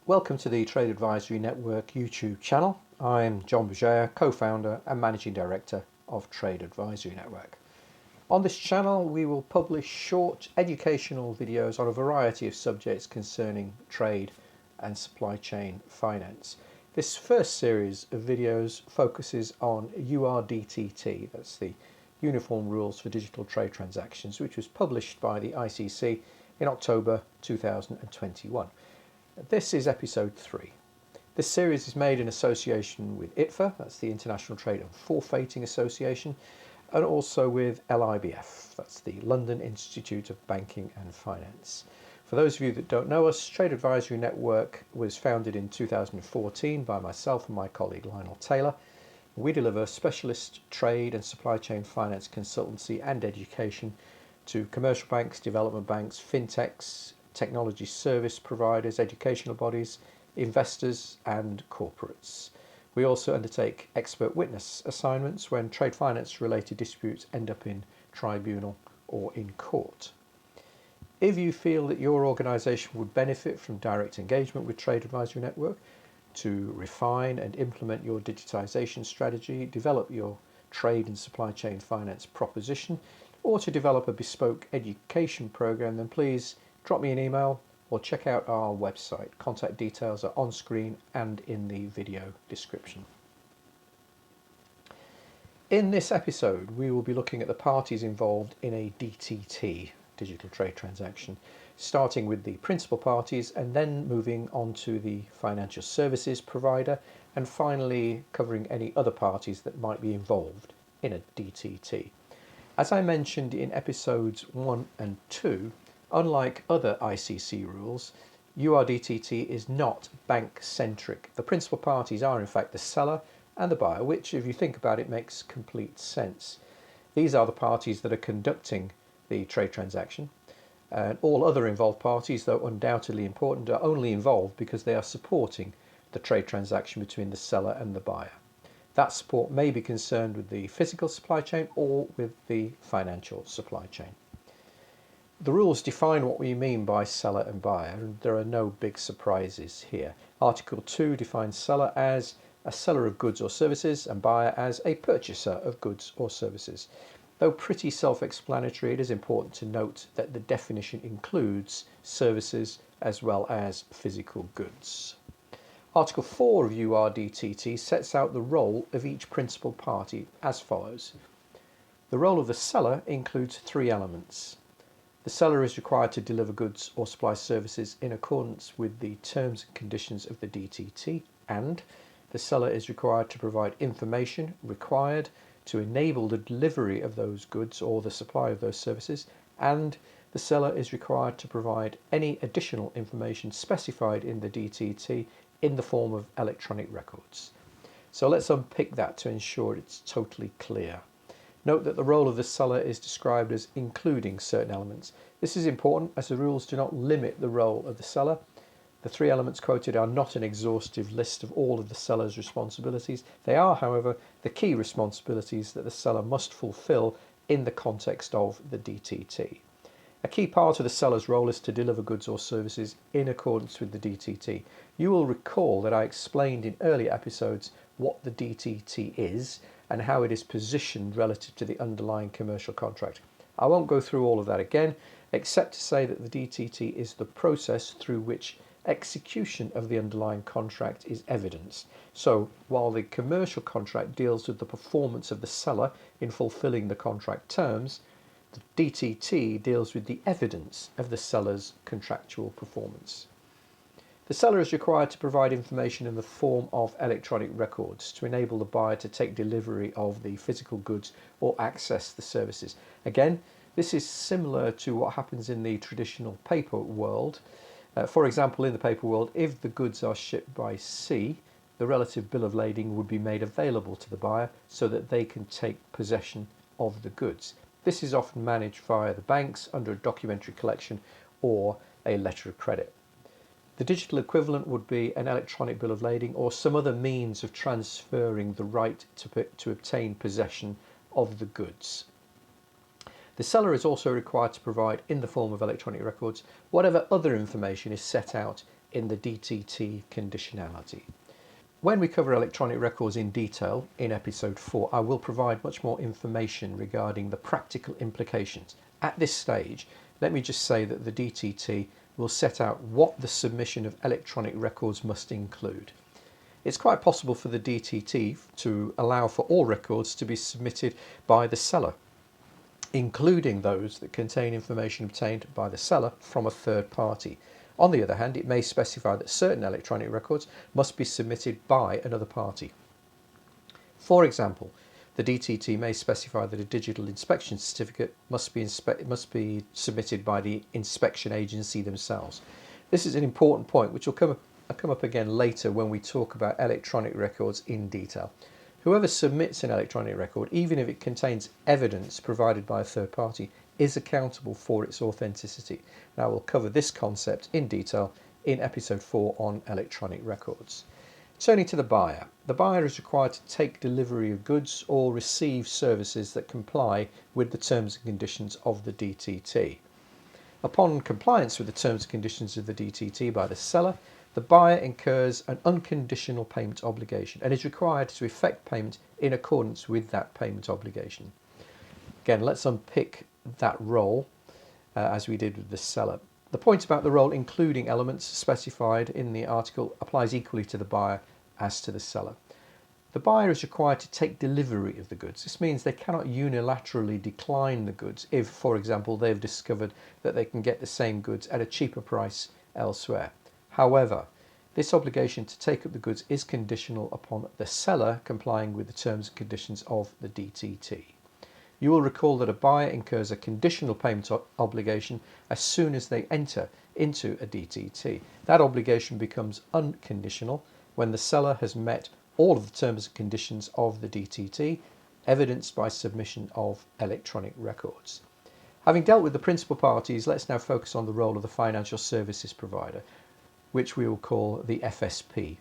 Welcome to the Trade Advisory Network YouTube channel. I'm John Bujaya, co-founder and managing director of Trade Advisory Network. On this channel we will publish short educational videos on a variety of subjects concerning trade and supply chain finance. This first series of videos focuses on URDTT, that's the Uniform Rules for Digital Trade Transactions, which was published by the ICC in October 2021. This is episode 3. This series is made in association with ITFA, that's the International Trade and Forfeiting Association, and also with LIBF, that's the London Institute of Banking and Finance. For those of you that don't know us, Trade Advisory Network was founded in 2014 by myself and my colleague Lionel Taylor. We deliver specialist trade and supply chain finance consultancy and education to commercial banks, development banks, fintechs, technology service providers, educational bodies, investors and corporates. We also undertake expert witness assignments when trade finance related disputes end up in tribunal or in court. If you feel that your organisation would benefit from direct engagement with Trade Advisory Network to refine and implement your digitisation strategy, develop your trade and supply chain finance proposition, or to develop a bespoke education programme, then please drop me an email or check out our website. Contact details are on screen and in the video description. In this episode, we will be looking at the parties involved in a DTT, digital trade transaction, starting with the principal parties and then moving on to the financial services provider and finally covering any other parties that might be involved in a DTT. As I mentioned in episodes 1 and 2, unlike other ICC rules, URDTT is not bank-centric. The principal parties are in fact the seller and the buyer, which, if you think about it, makes complete sense. These are the parties that are conducting the trade transaction, and all other involved parties, though undoubtedly important, are only involved because they are supporting the trade transaction between the seller and the buyer. That support may be concerned with the physical supply chain or with the financial supply chain. The rules define what we mean by seller and buyer, and there are no big surprises here. Article 2 defines seller as a seller of goods or services and buyer as a purchaser of goods or services. Though pretty self-explanatory, it is important to note that the definition includes services as well as physical goods. Article 4 of URDTT sets out the role of each principal party as follows. The role of the seller includes 3 elements. The seller is required to deliver goods or supply services in accordance with the terms and conditions of the DTT, and the seller is required to provide information required to enable the delivery of those goods or the supply of those services, and the seller is required to provide any additional information specified in the DTT in the form of electronic records. So let's unpick that to ensure it's totally clear. Note that the role of the seller is described as including certain elements. This is important as the rules do not limit the role of the seller. The 3 elements quoted are not an exhaustive list of all of the seller's responsibilities. They are, however, the key responsibilities that the seller must fulfill in the context of the DTT. A key part of the seller's role is to deliver goods or services in accordance with the DTT. You will recall that I explained in earlier episodes what the DTT is and how it is positioned relative to the underlying commercial contract. I won't go through all of that again, except to say that the DTT is the process through which execution of the underlying contract is evidenced. So, while the commercial contract deals with the performance of the seller in fulfilling the contract terms, the DTT deals with the evidence of the seller's contractual performance. The seller is required to provide information in the form of electronic records to enable the buyer to take delivery of the physical goods or access the services. Again, this is similar to what happens in the traditional paper world. For example, in the paper world, if the goods are shipped by sea, the relative bill of lading would be made available to the buyer so that they can take possession of the goods. This is often managed via the banks under a documentary collection or a letter of credit. The digital equivalent would be an electronic bill of lading or some other means of transferring the right to obtain possession of the goods. The seller is also required to provide, in the form of electronic records, whatever other information is set out in the DTT conditionality. When we cover electronic records in detail in episode 4, I will provide much more information regarding the practical implications. At this stage, let me just say that the DTT will set out what the submission of electronic records must include. It's quite possible for the DTT to allow for all records to be submitted by the seller, including those that contain information obtained by the seller from a third party. On the other hand, it may specify that certain electronic records must be submitted by another party. For example, the DTT may specify that a digital inspection certificate must be submitted by the inspection agency themselves. This is an important point which will come up again later when we talk about electronic records in detail. Whoever submits an electronic record, even if it contains evidence provided by a third party, is accountable for its authenticity. Now we'll cover this concept in detail in episode 4 on electronic records. Turning to the buyer is required to take delivery of goods or receive services that comply with the terms and conditions of the DTT. Upon compliance with the terms and conditions of the DTT by the seller, the buyer incurs an unconditional payment obligation and is required to effect payment in accordance with that payment obligation. Again, let's unpick that role as we did with the seller. The point about the role including elements specified in the article applies equally to the buyer as to the seller. The buyer is required to take delivery of the goods. This means they cannot unilaterally decline the goods if, for example, they've discovered that they can get the same goods at a cheaper price elsewhere. However, this obligation to take up the goods is conditional upon the seller complying with the terms and conditions of the DTT. You will recall that a buyer incurs a conditional payment obligation as soon as they enter into a DTT. That obligation becomes unconditional when the seller has met all of the terms and conditions of the DTT, evidenced by submission of electronic records. Having dealt with the principal parties, let's now focus on the role of the financial services provider, which we will call the FSP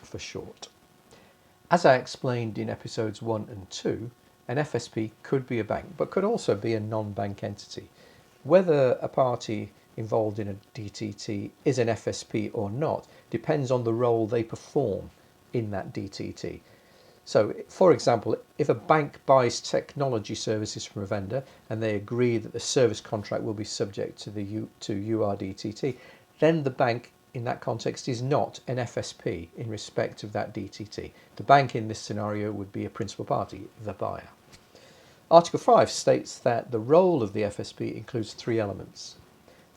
for short. As I explained in episodes 1 and 2, an FSP could be a bank, but could also be a non-bank entity. Whether a party involved in a DTT is an FSP or not depends on the role they perform in that DTT. So, for example, if a bank buys technology services from a vendor and they agree that the service contract will be subject to URDTT, then the bank in that context is not an FSP in respect of that DTT. The bank in this scenario would be a principal party, the buyer. Article 5 states that the role of the FSP includes 3 elements.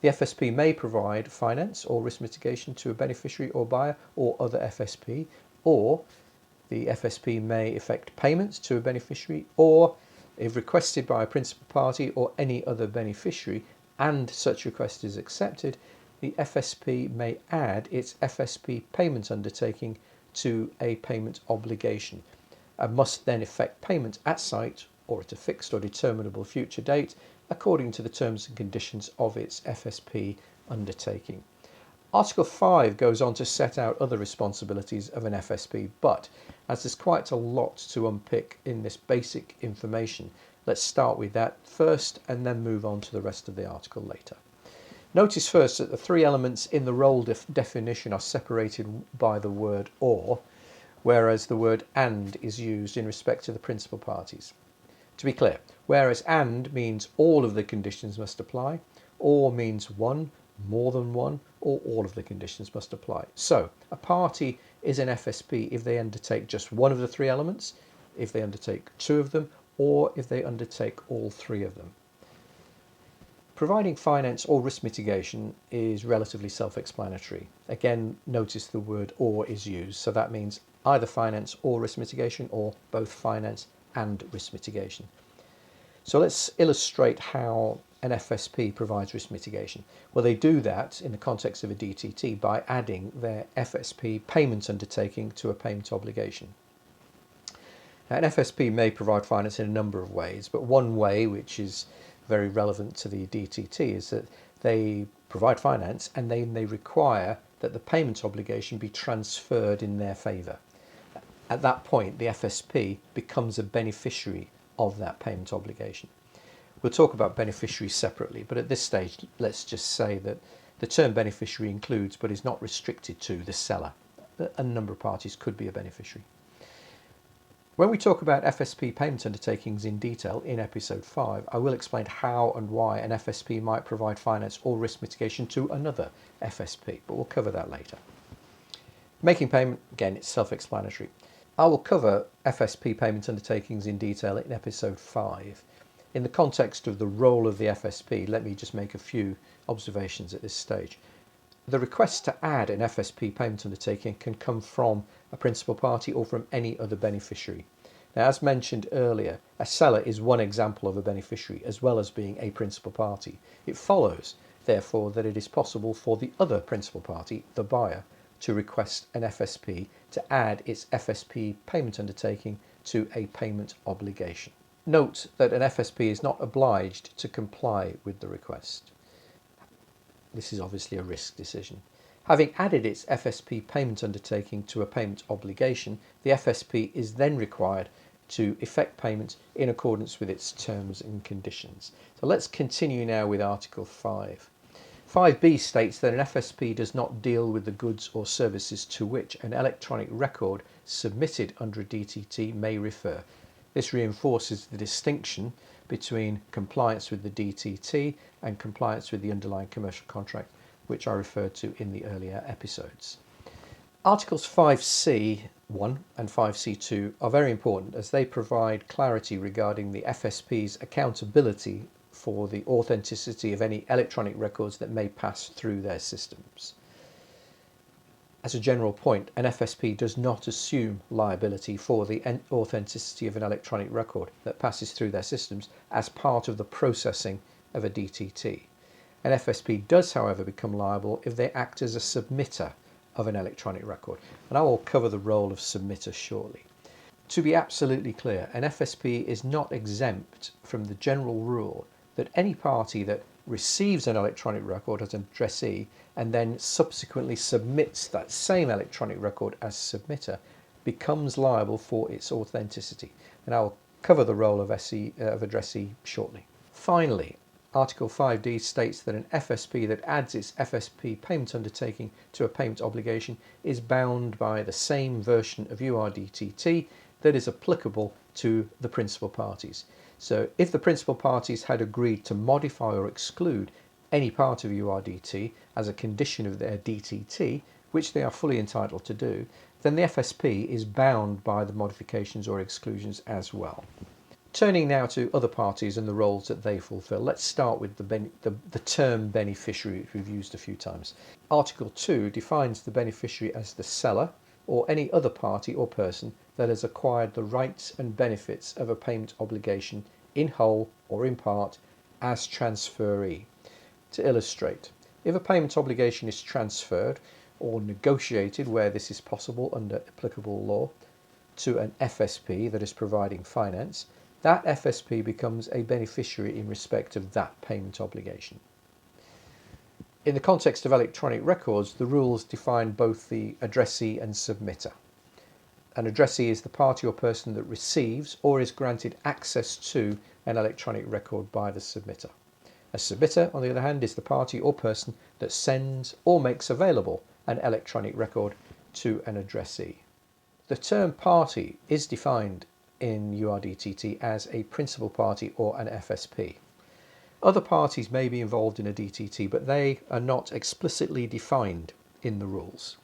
The FSP may provide finance or risk mitigation to a beneficiary or buyer or other FSP, or the FSP may effect payments to a beneficiary, or if requested by a principal party or any other beneficiary and such request is accepted, the FSP may add its FSP payment undertaking to a payment obligation and must then effect payment at site or at a fixed or determinable future date according to the terms and conditions of its FSP undertaking. Article 5 goes on to set out other responsibilities of an FSP, but as there's quite a lot to unpick in this basic information, let's start with that first and then move on to the rest of the article later. Notice first that the 3 elements in the role definition are separated by the word or, whereas the word and is used in respect to the principal parties. To be clear, whereas and means all of the conditions must apply, or means one, more than one, or all of the conditions must apply. So, a party is an FSP if they undertake just one of the 3 elements, if they undertake 2 of them, or if they undertake all 3 of them. Providing finance or risk mitigation is relatively self-explanatory. Again, notice the word or is used, so that means either finance or risk mitigation, or both finance and risk mitigation. So let's illustrate how an FSP provides risk mitigation. Well, they do that in the context of a DTT by adding their FSP payment undertaking to a payment obligation. Now, an FSP may provide finance in a number of ways, but one way, which is very relevant to the DTT, is that they provide finance and then they require that the payment obligation be transferred in their favour. At that point, the FSP becomes a beneficiary of that payment obligation. We'll talk about beneficiaries separately, but at this stage, let's just say that The term beneficiary includes but is not restricted to the seller. A number of parties could be a beneficiary. When we talk about FSP payment undertakings in detail in episode 5, I will explain how and why an FSP might provide finance or risk mitigation to another FSP, but we'll cover that later. Making payment, again, it's self-explanatory. I will cover FSP payment undertakings in detail in episode 5. In the context of the role of the FSP, let me just make a few observations at this stage. The request to add an FSP payment undertaking can come from a principal party or from any other beneficiary. Now, as mentioned earlier, a seller is one example of a beneficiary as well as being a principal party. It follows, therefore, that it is possible for the other principal party, the buyer, to request an FSP to add its FSP payment undertaking to a payment obligation. Note that an FSP is not obliged to comply with the request. This is obviously a risk decision. Having added its FSP payment undertaking to a payment obligation, the FSP is then required to effect payment in accordance with its terms and conditions. So let's continue now with Article 5. 5b states that an FSP does not deal with the goods or services to which an electronic record submitted under a DTT may refer. This reinforces the distinction between compliance with the DTT and compliance with the underlying commercial contract, which I referred to in the earlier episodes. Articles 5c(1) and 5c(2) are very important as they provide clarity regarding the FSP's accountability for the authenticity of any electronic records that may pass through their systems. As a general point, an FSP does not assume liability for the authenticity of an electronic record that passes through their systems as part of the processing of a DTT. An FSP does, however, become liable if they act as a submitter of an electronic record, and I will cover the role of submitter shortly. To be absolutely clear, an FSP is not exempt from the general rule that any party that receives an electronic record as an addressee and then subsequently submits that same electronic record as submitter becomes liable for its authenticity, and I will cover the role of addressee shortly. Finally, Article 5d states that an FSP that adds its FSP payment undertaking to a payment obligation is bound by the same version of URDTT that is applicable to the principal parties. So if the principal parties had agreed to modify or exclude any part of URDT as a condition of their DTT, which they are fully entitled to do, then the FSP is bound by the modifications or exclusions as well. Turning now to other parties and the roles that they fulfil, let's start with the term beneficiary, which we've used a few times. Article 2 defines the beneficiary as the seller or any other party or person that has acquired the rights and benefits of a payment obligation in whole or in part as transferee. To illustrate, if a payment obligation is transferred or negotiated where this is possible under applicable law to an FSP that is providing finance, that FSP becomes a beneficiary in respect of that payment obligation. In the context of electronic records, the rules define both the addressee and submitter. An addressee is the party or person that receives or is granted access to an electronic record by the submitter. A submitter, on the other hand, is the party or person that sends or makes available an electronic record to an addressee. The term party is defined in URDTT as a principal party or an FSP. Other parties may be involved in a DTT, but they are not explicitly defined in the rules.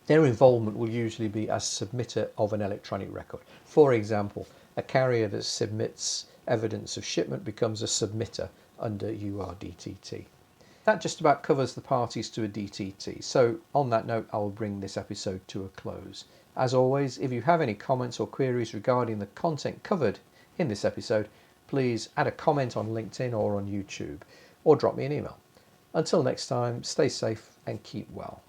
Their involvement will usually be as submitter of an electronic record. For example, a carrier that submits evidence of shipment becomes a submitter under URDTT. That just about covers the parties to a DTT. So on that note, I will bring this episode to a close. As always, if you have any comments or queries regarding the content covered in this episode, please add a comment on LinkedIn or on YouTube, or drop me an email. Until next time, stay safe and keep well.